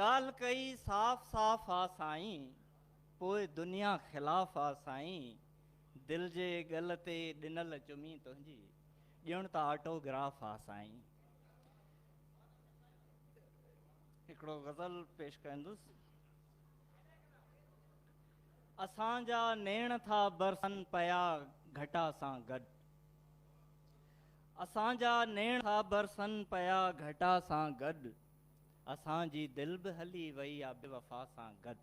ॻाल्हि कई साफ़ साफ़ आ साईं, पोइ दुनिया ख़िलाफ़ आ साईं। दिल जे गल ते ॾिनल चुमी तुंहिंजी, ॼण त ऑटोग्राफ आ साईं। हिकिड़ो ग़ज़ल पेश कंदुसि। असांजा नेण था बरसनि पिया घटा सां गॾु, असांजा नेण था बरसनि पिया घटा सां गॾु, असांजी दिलि बि हली वई आहे बेवफ़ा सां गॾु।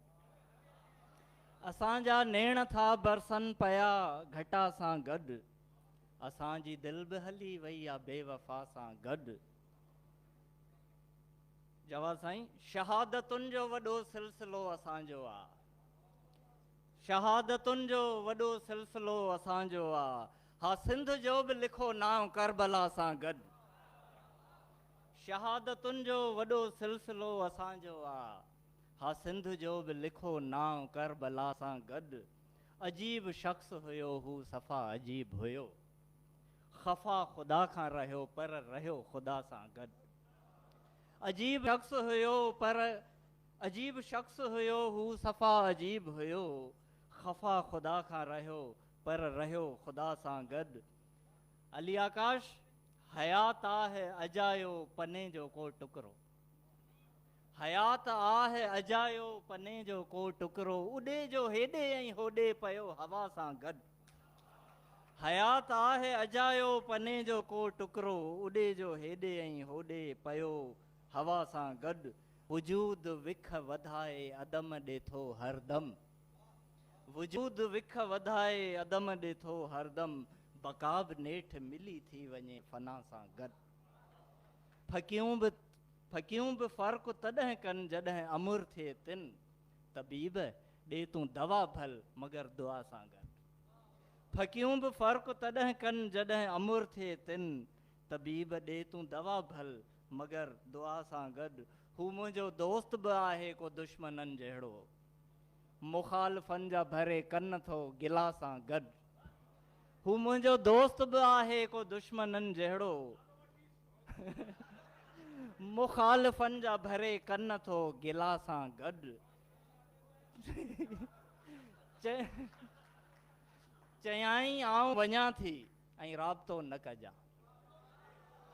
असांजा नेण था बरसनि पिया घटा सां गॾु, असांजी दिलि बि हली वई आहे बेवफ़ा सां गॾु। जवाब साईं, शहादतुनि जो वॾो सिलसिलो असांजो आहे, शहादतुनि जो वॾो सिलसिलो असांजो आहे। हा सिंध जो बि लिखो नाम करबला सां गॾु, शहादतुनि जो वॾो सिलसिलो असांजो आहे। हा सिंध जो बि लिखो नाम करबला सां गॾु। अजीब शख़्स हुयो हू सफ़ा अजीब हुयो, ख़फ़ा ख़ुदा खां रहियो पर रहियो ख़ुदा सां गॾु। अजीब शख़्स हुयो पर अजीब शख़्स हुयो हू सफ़ा अजीब हुयो, ख़फ़ा ख़ुदा खां रहियो पर रहियो ख़ुदा सां गॾु। अली आकाश, हयात आहे अजायो पने जो को टुकड़ो, हयात आहे अजायो पने जो को टुकड़ो, उॾे जो हेॾे ऐं होॾे पियो हवा सां गॾु। हयात आहे अजायो पने जो को टुकड़ो, उॾे जो हेॾे ऐं होॾे पियो हवा सां गॾु। वजूद विख वधाए अदम ॾे थो हरदम, वजूद विख वधाए अदम ॾे थो हरदम, बका बि नेठि मिली थी वञे फना सां गॾु। फ़क़ियूं बि फ़र्क़ु तॾहिं कनि जॾहिं अमुर थिए तिन, तबीब ॾे तूं दवा भल मगर दुआ सां गॾु। फ़क़ियूं बि फ़र्क़ु तॾहिं कनि जॾहिं अमुर थिए तिन, तबीब ॾे तूं दवा भल मगर दुआ सां गॾु। हू मुंहिंजो दोस्त बि आहे को दुश्मननि जहिड़ो, मुख़ालिफ़नि जा भरे कन थो गिला सां गॾु। हू मुंहिंजो दोस्त बि आहे को दुश्मननि जहिड़ो, मुख़ालिफ़नि जा भरे कन थो गिला सां गॾु। चयाईं आऊं वञा थी ऐं राबितो न कजां,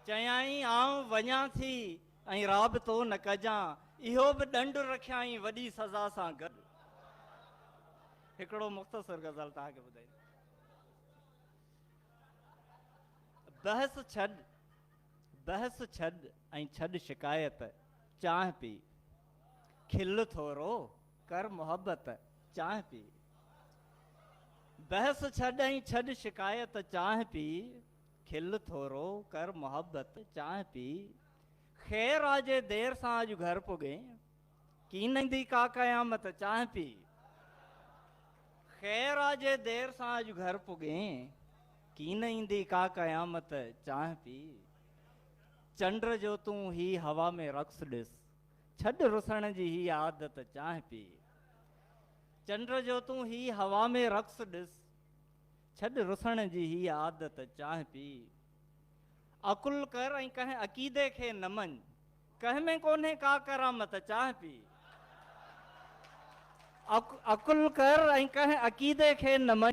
चयाईं आऊं वञा थी ऐं राबितो न कजां, इहो बि ॾंढु रखियाईं वॾी सज़ा सां गॾु। हिकिड़ो मुख़्तसर ग़ज़ल तव्हांखे ॿुधाई। बहस छॾ ऐं छॾ शिकायत, चांहि पी खिल थोरो कर मोहबत, चांहि पी। बहस छॾ ऐं छॾ शिकायत, चांहि पी खिल थोरो कर मोहबत, चांहि पी। ख़ैर आजे देर सां अॼु घर पुॻे, कीन ईंदी का क़यामत, चांहि पी। ख़ैर आजे देर सां अॼु घर पुॻे, कीन ईंदी का क़यामत, चांहि पी। चंड जो तूं ही हवा में रक़्स ॾिस, छॾ रुसण जी ही आदत, चांहि पी। चंड जो तूं ही हवा में रक़्स ॾिस, छॾ रुसण जी ही आदत, चांहि पी। अकुल कर ऐं कंहिं अक़ीदे खे न मञ, कंहिं में कोन्हे का करामत, चांहि पी। अकुल कर ऐं कंहिं अक़ीदे खे न मञ,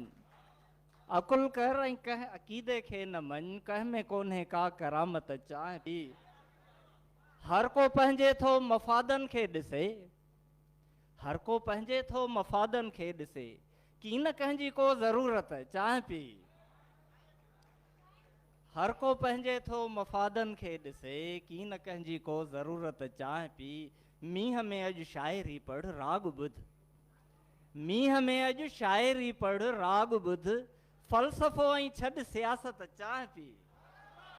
अकुल कर ऐं कंहिं अक़ीदे खे न मञ, कंहिं में कोन्हे का करामत, चांहि पी। हर को पंहिंजे थो मफ़ादनि खे ॾिसे, हर को पंहिंजे थो मफ़ादनि खे ॾिसे, कीन कंहिंजी को ज़रूरत, चांहि पी। हर को पंहिंजे थो मफ़ादनि खे ॾिसे, कीन कंहिंजी को ज़रूरत, चांहि पी। मींहं में अॼु शाइरी पढ़ राग ॿुध, मींहं में अॼु शाइरी पढ़ राग ॿुध, फ़लसफ़ो ऐं छॾ सियासत, चांहि पी।